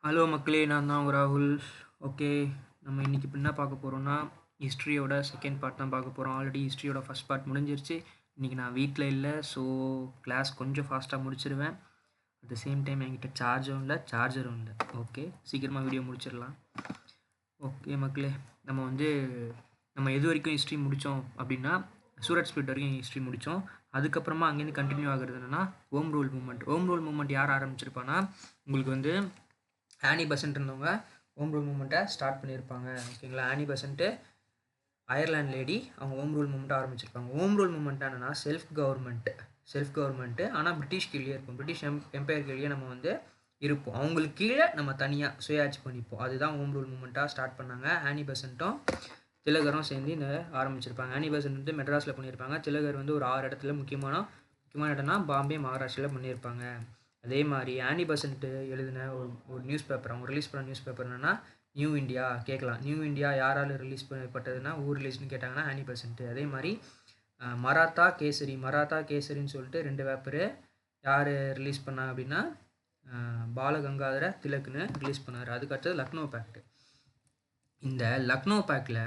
Hello மக்களே, நான் தான் உங்கள் ராகுல். ஓகே, நம்ம இன்றைக்கி இப்போ என்ன பார்க்க போகிறோம்னா ஹிஸ்ட்ரியோட செகண்ட் பார்ட் தான் பார்க்க போகிறோம். ஆல்ரெடி ஹிஸ்ட்ரியோட ஃபஸ்ட் பார்ட் முடிஞ்சிருச்சு. இன்றைக்கி நான் வீட்டில் இல்லை, ஸோ கிளாஸ் கொஞ்சம் ஃபாஸ்ட்டாக முடிச்சிருவேன். அட் த சேம் டைம் என்கிட்ட சார்ஜரும் இல்லை. ஓகே, சீக்கிரமாக வீடியோ முடிச்சிடலாம். ஓகே மக்களே, நம்ம எது வரைக்கும் ஹிஸ்ட்ரி முடித்தோம் அப்படின்னா சூரத் ஸ்பிளிட் வரைக்கும் ஹிஸ்ட்ரி முடித்தோம். அதுக்கப்புறமா அங்கேருந்து கண்டினியூ ஆகுறது என்னென்னா ஹோம் ரூல் மூவ்மெண்ட் யார் ஆரம்பிச்சிருப்பான்னா உங்களுக்கு ஆனி பெசன்ட் இருந்தவங்க ஹோம் ரூல் மூவ்மெண்ட்டை ஸ்டார்ட் பண்ணியிருப்பாங்க. ஓகேங்களா, ஆனி பெசன்ட்டு அயர்லாண்ட் லேடி, அவங்க ஹோம் ரூல் மூவ்மெண்ட்டை ஆரம்பிச்சிருப்பாங்க. ஹோம் ரூல் மூவ்மெண்ட் என்னன்னா செல்ஃப் கவர்மெண்ட்டு ஆனால் பிரிட்டிஷ் கீழே இருப்போம். பிரிட்டிஷ் எம்பையர் கீழே நம்ம இருப்போம். அவங்களுக்கு கீழே நம்ம தனியாக சுயாட்சி பண்ணிப்போம். அதுதான் ஹோம் ரூல் மூவ்மெண்ட்டாக ஸ்டார்ட் பண்ணாங்க. ஆனி பெசன்ட்டும் திலகரும் சேர்ந்து இந்த ஆரம்பிச்சிருப்பாங்க. ஆனி பெசன்ட் மெட்ராஸில் பண்ணியிருப்பாங்க. திலகர் ஒரு 6 இடத்துல முக்கியமான இடம்னா பாம்பே, மகாராஷ்டிராவில் பண்ணியிருப்பாங்க. அதே மாதிரி ஆனி பெசன்ட் எழுதின ஒரு நியூஸ் பேப்பர், அவங்க ரிலீஸ் பண்ண நியூஸ் பேப்பர் என்னென்னா நியூ இந்தியா. கேட்கலாம், நியூ இந்தியா யாரால் ரிலீஸ் பண்ணப்பட்டதுன்னா ரிலீஸ்னு கேட்டாங்கன்னா ஆனி பெசன்ட். அதே மாதிரி மராத்தா கேசரின்னு சொல்லிட்டு 2 பேப்பரு யார் ரிலீஸ் பண்ணா அப்படின்னா பாலகங்காதர திலக்னு ரிலீஸ் பண்ணார். அதுக்கடுத்தது லக்னோ பேக்ட். இந்த லக்னோ பேக்டில்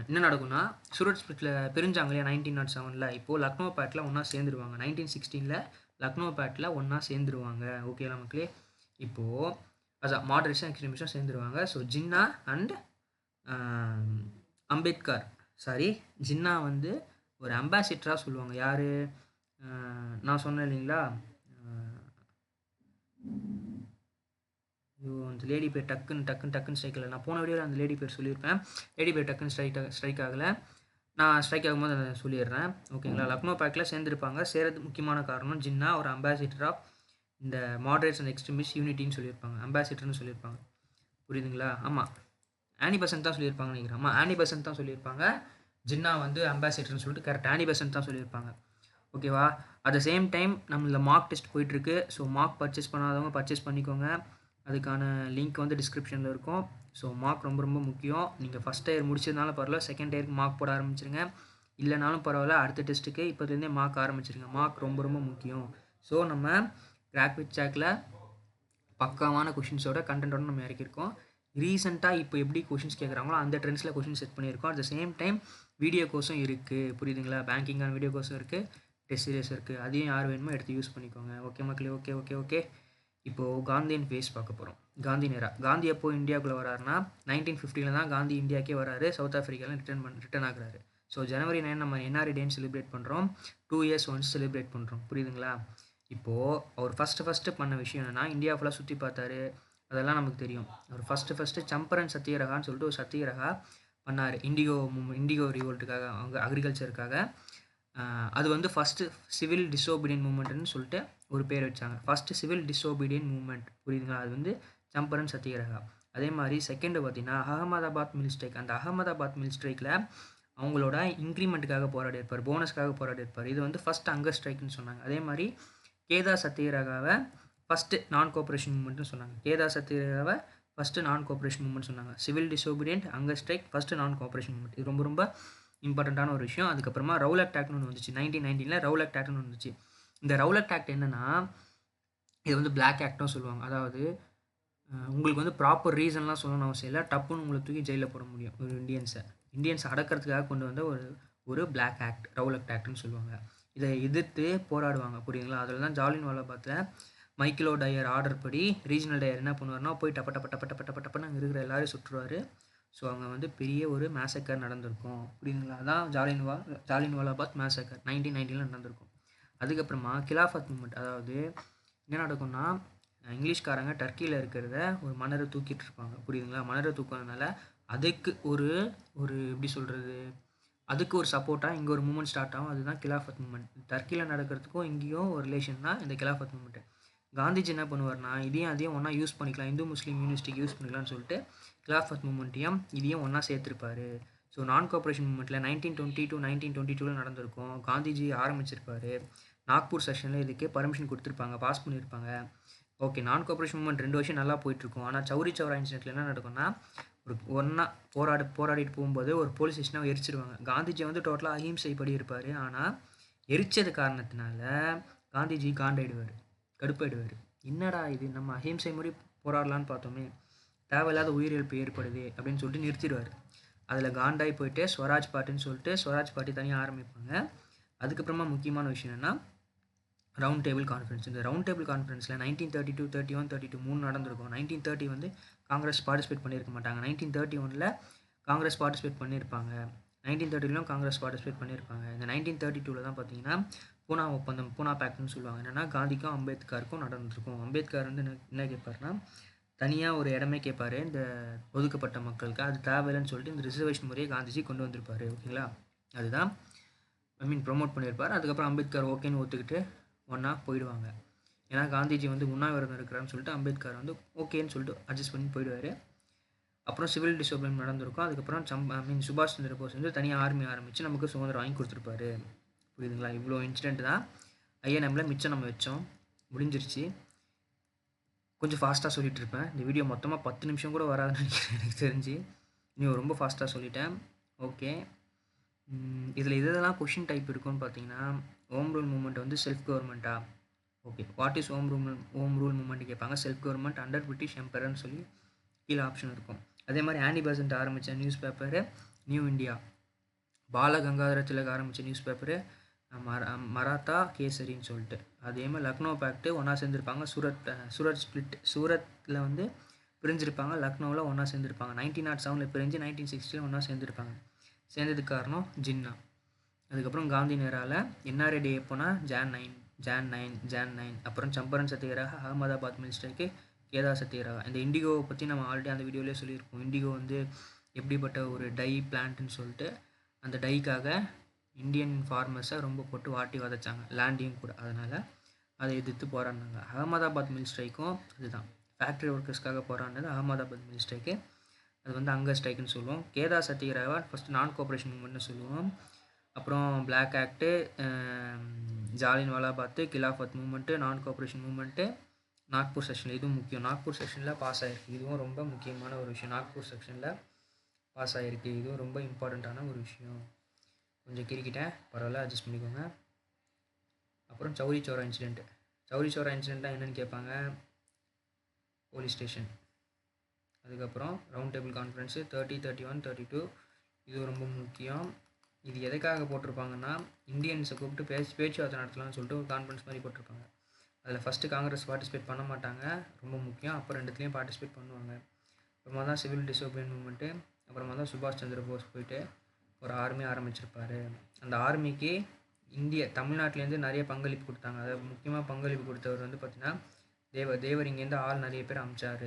என்ன நடக்கும்னா சூரத் ஸ்பிளிட்டில் பிரிஞ்சாங்க இல்லையா 1907. இப்போது லக்னோ பேக்டில் ஒன்றா சேர்ந்துருவாங்க. 1916 லக்னோ பேக்டில் ஒன்றா சேர்ந்துருவாங்க. ஓகேங்களா மக்களே, இப்போது அதான் மாடரேஷன் எக்ஸ்ட்ரீமிஸ்டும் சேர்ந்துருவாங்க. ஸோ ஜின்னா அண்ட் அம்பேத்கர், ஜின்னா ஒரு அம்பாசிடராக சொல்லுவாங்க. யார், நான் சொன்னேன் இல்லைங்களா, அந்த லேடி பேர் டக்குன்னு ஸ்ட்ரைக் ஆகலை. நான் போன வீடியோவில் அந்த லேடி பேர் சொல்லியிருப்பேன். லேடி பேர் டக்குன்னு ஸ்ட்ரைக் ஆகலை. நான் ஸ்ட்ரைக் ஆகும்போது அதை சொல்லிடுறேன். ஓகேங்களா, லக்னோ பேக்டில் சேர்ந்துருப்பாங்க. சேர்றதுக்கு முக்கியமான காரணம் ஜின்னா ஒரு அம்பாசிடர் ஆஃப் இந்த மாடரேட்ஸ் அண்ட் எக்ஸ்ட்ரீமிஸ்ட் யூனிட்டின்னு சொல்லியிருப்பாங்க. அம்பாசிடர்னு சொல்லியிருப்பாங்க. புரியுதுங்களா? ஆமாம், ஆனி பெசன்ட் தான் சொல்லியிருப்பாங்கன்னு நினைக்கிறேன். ஆமாம், ஆனி பெசன்ட் தான் சொல்லியிருப்பாங்க. ஜின்னா அம்பாசிடர்னு சொல்லிட்டு கரெக்ட் ஆனி பெசன்ட் தான் சொல்லியிருப்பாங்க. ஓகேவா? அட் த சேம் டைம் நம்மளில் மார்க் டெஸ்ட் போயிட்டுருக்கு. ஸோ மார்க் பர்ச்சேஸ் பண்ணாதவங்க பர்ச்சேஸ் பண்ணிக்கோங்க. அதுக்கான லிங்க் டிஸ்கிரிப்ஷனில் இருக்கும். ஸோ மார்க் ரொம்ப ரொம்ப முக்கியம். நீங்கள் ஃபஸ்ட் இயர் முடிச்சதுனால பரவாயில்ல, செகண்ட் இயருக்கு மார்க் போட ஆரம்பிச்சிருங்க. இல்லைனாலும் பரவாயில்ல, அடுத்த டெஸ்ட்டுக்கு இப்போதுலேருந்தே மார்க் ஆரம்பிச்சிருங்க. மார்க் ரொம்ப ரொம்ப முக்கியம். ஸோ நம்ம கிராக் வித் சாக்கில் பக்காவான கொஷின்ஸோட கண்டென்ட்டோட நம்ம இறக்கியிருக்கோம். ரீசெண்டாக இப்போ எப்படி கொஷின்ஸ் கேட்குறாங்களோ அந்த ட்ரெண்ட்ஸில் கொஷின் செட் பண்ணியிருக்கோம். At the same time video கோர்ஸும் இருக்குது. புரியுதுங்களா? பேங்கிங்கான வீடியோ கோர்ஸும் இருக்குது, டெஸ்ட் சீரியஸ் இருக்குது. அதையும் யார் வேணுமோ எடுத்து யூஸ் பண்ணிக்கோங்க. ஓகே மக்களே, ஓகே. இப்போது காந்தியன் ஃபேஸ் பார்க்க போகிறோம். காந்தி நேரா. காந்தி எப்போ இந்தியாவுக்குள்ளே வராருன்னா 1950 தான் காந்தி இந்தியாவுக்கே வராரு. சவுத் ஆஃப்ரிக்காவில் ரிட்டர்ன் ஆகுறாரு. ஸோ ஜனவரி 9 நம்ம என்ஆர்ஐ டேன்னு செலிப்ரேட் பண்ணுறோம். 2 years ஒன்ஸ் செலிப்ரேட் பண்ணுறோம். புரியுதுங்களா? இப்போது அவர் ஃபஸ்ட்டு பண்ண விஷயம் என்னென்னா இந்தியா ஃபுல்லாக சுற்றி பார்த்தாரு. அதெல்லாம் நமக்கு தெரியும். அவர் ஃபஸ்ட்டு சம்பரன் சத்தியரகான்னு சொல்லிட்டு ஒரு சத்தியரகா பண்ணார். இண்டிகோ ரிவோல்ட்டுக்காக, அவங்க அக்ரிகல்ச்சருக்காக. அது ஃபஸ்ட்டு சிவில் டிஸோபீடியன்ட் மூவ்மெண்ட்னு சொல்லிட்டு ஒரு பேர் வச்சாங்க. First civil disobedient movement. புரியுதுங்களா? அது சம்பரன் சத்தியரகா. அதே மாதிரி செகண்டு பார்த்தீங்கன்னா அகமதாபாத் மில் ஸ்ட்ரைக். அந்த அகமதாபாத் மில் ஸ்ட்ரைக்கில் அவங்களோட இன்க்ரிமெண்ட்டுக்காக போராடி இருப்பார், போனஸ்க்காக போராடி இருப்பார். இது ஃபஸ்ட் அங்கர் ஸ்ட்ரைக்குன்னு சொன்னாங்க. அதே மாதிரி கேதா சத்தியரகாவை ஃபஸ்ட்டு நான் கோஆப்ரேஷன் மூவ்மெண்ட்னு சொன்னாங்க. கேதா சத்தியரகாவை ஃபஸ்ட்டு நான் கோஆப்ரேஷன் மூவ்மெண்ட் சொன்னாங்க. Civil disobedient, hunger strike, first non cooperation movement. இது ரொம்ப ரொம்ப இம்பார்ட்டண்ட்டான ஒரு விஷயம். அதுக்கப்புறமா ரவுலட் ஆக்ட்னு ஒன்று வந்துச்சு. 1919 ரவுலட் ஆக்ட்னு ஒன்று வந்துச்சு. இந்த ரவுலட் ஆக்ட் என்னென்னா இது பிளாக் ஆக்ட்டும் சொல்லுவாங்க. அதாவது உங்களுக்கு ப்ராப்பர் ரீசன்லாம் சொல்லணும்னு அவசியம் இல்லை. டப்புன்னு உங்களை தூக்கி ஜெயிலில் போட முடியும். ஒரு இந்தியன்ஸை அடக்கிறதுக்காக கொண்டு வந்த ஒரு பிளாக் ஆக்ட், ரவுலட் ஆக்ட்னு சொல்லுவாங்க. இதை எதிர்த்து போராடுவாங்க. புரியுதுங்களா? அதில் தான் ஜாலியன்வாலாபாத்தில் மைக்கேலோ டயர் ஆர்டர் படி ரீஜனல் டயர் என்ன பண்ணுவார்னா போய் டப்பன்னு அங்கே இருக்கிற எல்லாரையும் சுற்றுவார். ஸோ அங்கே பெரிய ஒரு மேசக்கர் நடந்திருக்கும். புரியுதுங்களா? அதான் ஜாலியன்வாலாபாத் மேசக்கர் 1919 நடந்திருக்கும். அதுக்கப்புறமா கிலாஃபத் மூவ்மெண்ட். அதாவது என்ன நடக்கும்னா இங்கிலீஷ்காரங்க டர்க்கியில் இருக்கிறத ஒரு மன்னரை தூக்கிட்டு இருப்பாங்க. புரியுதுங்களா? மன்னரை தூக்குறதுனால அதுக்கு ஒரு எப்படி சொல்கிறது, அதுக்கு ஒரு சப்போர்ட்டாக இங்கே ஒரு மூமெண்ட் ஸ்டார்ட் ஆகும். அதுதான் கிலாஃபத் மூமெண்ட். டர்க்கியில் நடக்கிறதுக்கும் இங்கேயும் ஒரு ரிலேஷன் தான் இந்த கிலாஃபத் மூமெண்ட்டு. காந்திஜி என்ன பண்ணுவார்னா அதையும் ஒன்றா யூஸ் பண்ணிக்கலாம், இந்து முஸ்லீம் யூனிவர்சிட்டிக்கு யூஸ் பண்ணிக்கலாம்னு சொல்லிட்டு கிலாஃபத் மூமெண்ட்டையும் இதையும் ஒன்றா சேர்த்துருப்பாரு. ஸோ நான் கோஆப்ரேஷன் மூமெண்ட்டில் 1920 to 1922 நடந்திருக்கும். காந்திஜி ஆரம்பிச்சிருப்பார். நாக்பூர் செஷனில் இதுக்கே பர்மிஷன் கொடுத்துருப்பாங்க, பாஸ் பண்ணியிருப்பாங்க. ஓகே, நான் கோஆப்ரேஷன் மூவ்மெண்ட் 2 வருஷம் நல்லா போயிட்டுருக்கும். ஆனால் சௌரி சௌரா இன்சிடென்ட்டில் என்ன நடக்கும்னா ஒன்றா போராடிட்டு போகும்போது ஒரு போலீஸ் ஸ்டேஷனை எரிச்சிருவாங்க. காந்திஜி டோட்டலாக அஹிம்சைப்படி இருப்பார். ஆனால் எரிச்சது காரணத்தினால காந்திஜி கடுப்பாயிடுவார். என்னடா இது, நம்ம அஹிம்சை முறை போராடலான்னு பார்த்தோமே, தேவையில்லாத உயிரிழப்பு ஏற்படுது அப்படின்னு சொல்லிட்டு நிறுத்திடுவார். அதில் காண்டாகி போயிட்டு ஸ்வராஜ் பார்ட்டின்னு சொல்லிட்டு ஸ்வராஜ் பார்ட்டி தனியாக ஆரம்பிப்பாங்க. அதுக்கப்புறமா முக்கியமான விஷயம் என்னென்னா ரவுண்ட் டேபிள் கான்ஃபரன்ஸ். இந்த ரவுண்ட் டேபிள் கான்ஃபரன்ஸில் 1932, 31, 32 3 நடந்திருக்கும். 1930 வந்து காங்கிரஸ் பார்ட்டிசிபேட் பண்ணியிருக்க மாட்டாங்க. 1931 காங்கிரஸ் பார்ட்டிசிபேட் பண்ணியிருப்பாங்க. 1930 காங்கிரஸ் பார்ட்டிசிபேட் பண்ணியிருப்பாங்க. இந்த 1932 தான் பார்த்தீங்கன்னா பூனா ஒப்பந்தம், பூனா பேக்ட்னு சொல்லுவாங்க. என்னென்னா காந்திக்கும் அம்பேத்கருக்கும் நடந்திருக்கும். அம்பேத்கர் வந்து என்ன கேட்பாருன்னா, தனியாக ஒரு இடமே கேட்பாரு இந்த ஒதுக்கப்பட்ட மக்களுக்கு. அது தேவையில்லைன்னு சொல்லிட்டு இந்த ரிசர்வேஷன் முறையை காந்திஜி கொண்டு வந்திருப்பார். ஓகேங்களா, அதுதான் ப்ரொமோட் பண்ணியிருப்பார். அதுக்கப்புறம் அம்பேத்கர் ஓகேன்னு ஒத்துக்கிட்டு ஒன்றா போயிடுவாங்க. ஏன்னா காந்திஜி வந்து உண்ணாவிரதம் இருக்கிறான்னு சொல்லிட்டு அம்பேத்கர் வந்து ஓகேன்னு சொல்லிட்டு அட்ஜஸ்ட் பண்ணி போயிடுவார். அப்புறம் சிவில் டிசோபியன் நடந்திருக்கும். அதுக்கப்புறம் சுபாஷ் சந்திர போஸ் வந்து தனியாக ஆர்மி ஆரம்பித்து நமக்கு சுதந்திரம் வாங்கி கொடுத்துருப்பாரு. புரியுதுங்களா? இவ்வளோ இன்சிடென்ட் தான் ஐஎன்எம்மில் மிச்சம் நம்ம வச்சோம். முடிஞ்சிருச்சு. கொஞ்சம் ஃபாஸ்ட்டாக சொல்லிகிட்டு இருப்பேன். இந்த வீடியோ மொத்தமாக 10 நிமிஷம் கூட வராதுன்னு நினைக்கிறேன் எனக்கு தெரிஞ்சு. இன்னும் ரொம்ப ஃபாஸ்ட்டாக சொல்லிட்டேன். ஓகே, இதில் இதெல்லாம் கொஷின் டைப் இருக்குன்னு பார்த்தீங்கன்னா, ஹோம் ரூல் மூவ்மெண்ட் வந்து செல்ஃப் கவர்மெண்ட்டா? Okay, what is home rule movement கேட்பாங்க. செல்ஃப் கவர்மெண்ட் அண்டர் பிரிட்டிஷ் எம்பரர்னு சொல்லி கீழே ஆப்ஷன் இருக்கும். அதே மாதிரி ஆனி பெசன்ட் ஆரம்பித்த newspaper New India. Bal Gangadhar Tilak ஆரம்பித்த நியூஸ் பேப்பரு மராத்தா கேசரின்னு சொல்லிட்டு. அதே மாதிரி லக்னோ பேக்ட்டு ஒன்றா சேர்ந்துருப்பாங்க. சூரத்தில் வந்து பிரிஞ்சிருப்பாங்க. லக்னோவில் ஒன்றா சேர்ந்துருப்பாங்க. 1907 பிரிஞ்சு 1960 ஒன்றா சேர்ந்துருப்பாங்க. சேர்ந்ததுக்கு காரணம் ஜின்னா. அதுக்கப்புறம் காந்தி நேரால் என்ஆர்ஏ டே எப்போனா ஜான் 9. அப்புறம் சம்பரன் சத்தியகிரக, அகமதாபாத் மில் ஸ்ட்ரைக்கு, கேதா சத்தியகிரகா. இந்த இண்டிகோவை பற்றி நம்ம ஆல்ரெடி அந்த வீடியோலேயே சொல்லியிருக்கோம். இண்டிகோ வந்து எப்படிப்பட்ட ஒரு டை பிளான்ட்டுன்னு சொல்லிட்டு, அந்த டைக்காக இந்தியன் ஃபார்மர்ஸை ரொம்ப போட்டு வாட்டி வதைச்சாங்க, லேண்டையும் கூட. அதனால் அதை எதிர்த்து போராடினாங்க. அகமதாபாத் மில் ஸ்ட்ரைக்கும் அதுதான், ஃபேக்ட்ரி ஒர்க்கர்ஸ்க்காக போராடினது அகமதாபாத் மில் ஸ்ட்ரைக்கு. அது வந்து அங்கே ஸ்ட்ரைக்குன்னு சொல்லுவோம். கேதா சத்தியகிரகா ஃபஸ்ட்டு நான் கோஆப்ரேஷன் மூவ்மெண்ட்னு சொல்லுவோம். அப்புறம் பிளாக் ஆக்ட்டு, ஜாலியன் வாலாபாத்து, கிலாஃபத் மூவ்மெண்ட்டு, நான் கோஆப்ரேஷன் மூவ்மெண்ட்டு, நாக்பூர் செக்ஷனில். இதுவும் முக்கியம். நாக்பூர் செக்ஷனில் பாஸ் ஆகிருக்கு. இதுவும் ரொம்ப முக்கியமான ஒரு விஷயம். நாக்பூர் செக்ஷனில் பாஸ் ஆகிருக்கு. இதுவும் ரொம்ப இம்பார்ட்டண்ட்டான ஒரு விஷயம். கொஞ்சம் கிரிக்கிட்டேன், பரவாயில்ல, அட்ஜஸ்ட் பண்ணிக்கோங்க. அப்புறம் சௌரி சௌரா இன்சிடெண்ட்டு. சௌரி சௌரா இன்சிடெண்ட்டாக என்னென்னு கேட்பாங்க. Police station. அதுக்கப்புறம் ரவுண்ட் டேபிள் கான்ஃபரன்ஸு 30, 31, 32. இது ரொம்ப முக்கியம். இது எதுக்காக போட்டிருப்பாங்கன்னா, இந்தியன்ஸை கூப்பிட்டு பேச்சுவார்த்தை நடத்தலாம்னு சொல்லிட்டு ஒரு கான்ஃபரன்ஸ் மாதிரி போட்டிருப்பாங்க. அதில் ஃபஸ்ட்டு காங்கிரஸ் பார்ட்டிசிபேட் பண்ண மாட்டாங்க, ரொம்ப முக்கியம். அப்புறம் ரெண்டுத்துலேயும் பார்ட்டிசிபேட் பண்ணுவாங்க. அப்புறமா தான் சிவில் டிசோபியன் மூவ்மெண்ட்டு. அப்புறமா தான் சுபாஷ் சந்திர போஸ் போயிட்டு ஒரு ஆர்மி ஆரம்பிச்சிருப்பார். அந்த ஆர்மிக்கு தமிழ்நாட்டிலேருந்து நிறைய பங்களிப்பு கொடுத்தாங்க. அதாவது முக்கியமாக பங்களிப்பு கொடுத்தவர் வந்து பார்த்திங்கன்னா தேவர் இங்கேருந்து ஆள் நிறைய பேர் அமிச்சார்.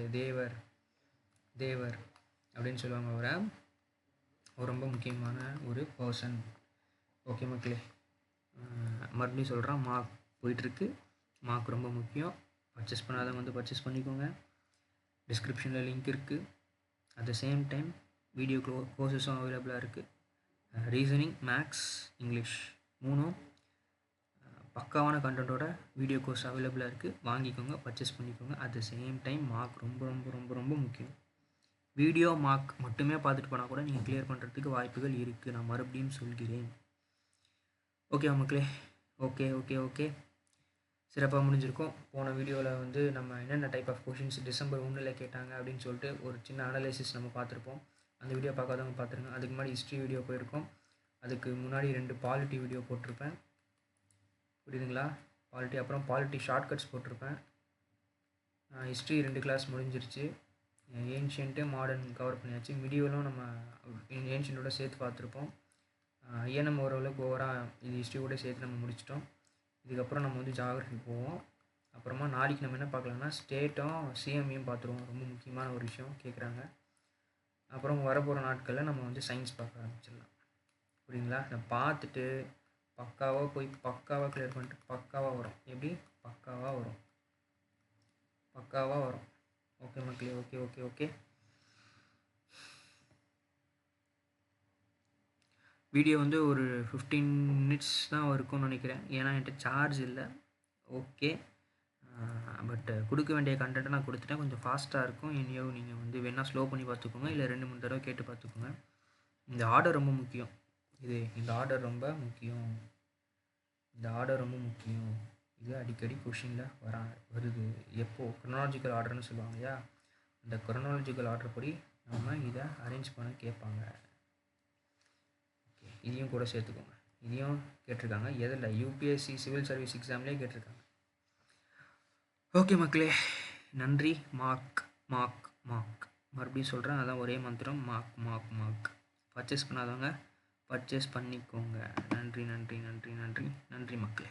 தேவர் அப்படின்னு சொல்லுவாங்க அவரை. ஒரு ரொம்ப முக்கியமான ஒரு பர்சன். ஓகே மக்களே, மறுபடியும் சொல்கிறேன், மார்க் போயிட்டுருக்கு. மார்க் ரொம்ப முக்கியம். பர்ச்சேஸ் பண்ணாதவங்க வந்து பர்ச்சேஸ் பண்ணிக்கோங்க. டிஸ்கிரிப்ஷனில் லிங்க் இருக்குது. At the same time video கோர்சஸும் அவைலபிளாக இருக்குது. ரீசனிங், மேக்ஸ், இங்கிலீஷ் 3 பக்காவான கண்டென்ட்டோட வீடியோ கோர்ஸ் அவைலபிளாக இருக்குது. வாங்கிக்கோங்க, பர்ச்சேஸ் பண்ணிக்கோங்க. At the same time mark ரொம்ப ரொம்ப ரொம்ப ரொம்ப முக்கியம். வீடியோ மார்க் மட்டுமே பார்த்துட்டு போனால் கூட நீங்கள் கிளியர் பண்ணுறதுக்கு வாய்ப்புகள் இருக்குது. நான் மறுபடியும் சொல்கிறேன். ஓகே மக்களே, ஓகே சிறப்பாக முடிஞ்சிருக்கும். போன வீடியோவில் வந்து நம்ம என்னென்ன டைப் ஆஃப் கொஷின்ஸ் டிசம்பர் 1 கேட்டாங்க அப்படின்னு சொல்லிட்டு ஒரு சின்ன அனலைசிஸ் நம்ம பார்த்துருப்போம். அந்த வீடியோ பார்க்காதவங்க பார்த்துருங்க. அதுக்கு முன்னாடி ஹிஸ்ட்ரி வீடியோ போயிருக்கோம். அதுக்கு முன்னாடி 2 பாலிட்டி வீடியோ போட்டிருப்பேன். புரியுதுங்களா? பாலிட்டி, அப்புறம் பாலிட்டி ஷார்ட்கட்ஸ் போட்டிருப்பேன். ஹிஸ்ட்ரி 2 கிளாஸ் முடிஞ்சிருச்சு. ஏன்ஷியன்ட்டு மாடர்ன் கவர் பண்ணியாச்சு. மிடிவலும் நம்ம ஏன்ஷியன்ட்டோட சேர்த்து பார்த்துருப்போம். ஐஎன்எம் ஓரளவுக்கு ஓவராக இது ஹிஸ்ட்ரி கூட சேர்த்து நம்ம முடிச்சிட்டோம். இதுக்கப்புறம் நம்ம வந்து ஜியாகிரஃபி போவோம். அப்புறமா நாளைக்கு நம்ம என்ன பார்க்கலாம்னா ஸ்டேட்டும் சிஎம்ஐயும் பார்த்துருவோம். ரொம்ப முக்கியமான ஒரு விஷயம் கேட்குறாங்க. அப்புறம் வரப்போகிற நாட்களில் நம்ம வந்து சயின்ஸ் பார்க்க ஆரம்பிச்சிடலாம். புரியுங்களா? இதை பார்த்துட்டு பக்காவாக கிளியர் பண்ணிட்டு பக்காவாக வரும். எப்படி? பக்காவாக வரும். ஓகே மக்களே, ஓகே. வீடியோ வந்து ஒரு 15 மினிட்ஸ் தான் இருக்கும்னு நினைக்கிறேன். ஏன்னா என்கிட்ட சார்ஜ் இல்லை. ஓகே, பட் கொடுக்க வேண்டிய கண்டென்ட்டை நான் கொடுத்துட்டேன். கொஞ்சம் ஃபாஸ்ட்டாக இருக்கும். இனியோ நீங்கள் வந்து வேணால் ஸ்லோ பண்ணி பார்த்துக்கோங்க, இல்லை 2-3 தடவை கேட்டு பார்த்துக்கோங்க. இந்த ஆர்டர் ரொம்ப முக்கியம். இந்த ஆர்டர் ரொம்ப முக்கியம். இது அடிக்கடி கொஷினில் வருது. எப்போது குரோனாலஜிக்கல் ஆர்டர்னு சொல்லுவாங்க இல்லையா, அந்த குரோனாலஜிக்கல் ஆர்டர் படி நம்ம இதை அரேஞ்ச் பண்ண கேட்பாங்க. ஓகே, இதையும் கூட சேர்த்துக்கோங்க. இதையும் கேட்டிருக்காங்க. எதில்? யூபிஎஸ்சி சிவில் சர்வீஸ் எக்ஸாம்லேயே கேட்டிருக்காங்க. ஓகே மக்களே, நன்றி. மார்க் மார்க் மார்க் மறுபடியும் சொல்கிறேன், அதான் ஒரே மந்திரம், மார்க் மார்க் மார்க். பர்ச்சேஸ் பண்ணாதவங்க பர்ச்சேஸ் பண்ணிக்கோங்க. நன்றி நன்றி நன்றி நன்றி நன்றி மக்களே.